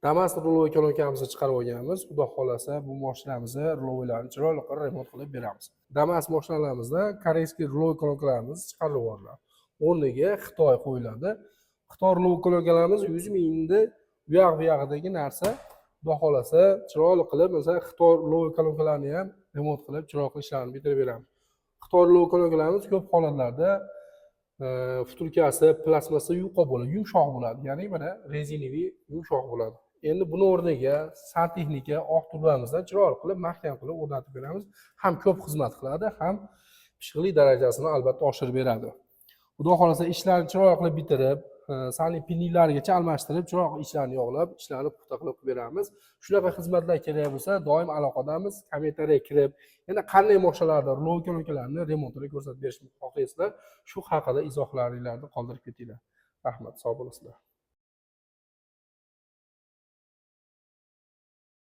Damas ruloviy kolonkamizni chiqarib olganmiz. Xudo xolasa bu mashinamizni rulovilarini chiroyli qilib remont qilib beramiz. Damas mashinalarimizda koreyskiy ruloviy kolonkalarimiz chiqarib yuboriladi. O'rniga Xitoy qo'yiladi. Xitoy ruloviy kolonkalarimiz 100 mingni bu yog'idagi narsa. Xudo xolasa chiroyli qilib, masalan, Xitoy ruloviy kolonkalarini ham remont qilib, chiroyli ishlarni bitirib beramiz. Xitoy ruloviy kolonkalarimiz ko'p holatlarda futurkasi plastmassa yumshoq bo'ladi. Ya'ni mana rezinaviy yumshoq bo'ladi. Endi buni o'rniga santexnika oq turbamizdan chiroyli qilib, mahkam qilib o'rnatib beramiz. Ham ko'p xizmat qiladi, ham pishiqlik darajasini albatta oshirib beradi. Xudo xolasa ishlarni chiroyli qilib bitirib, salli pinniylarigacha almashtirib, chiroyli ishlarni yog'lab, ishlarni puxta qilib beramiz. Shunaqa xizmatlar kerak bo'lsa, doim aloqadamiz. Kommentariyaga kirib, yana qanday mashinalarda ruloviy kolonkalarni remontini ko'rsatib berishni xohlaysizlar, shu haqida izohlaringizni qoldirib ketinglar. Rahmat, sog' bo'lasizlar.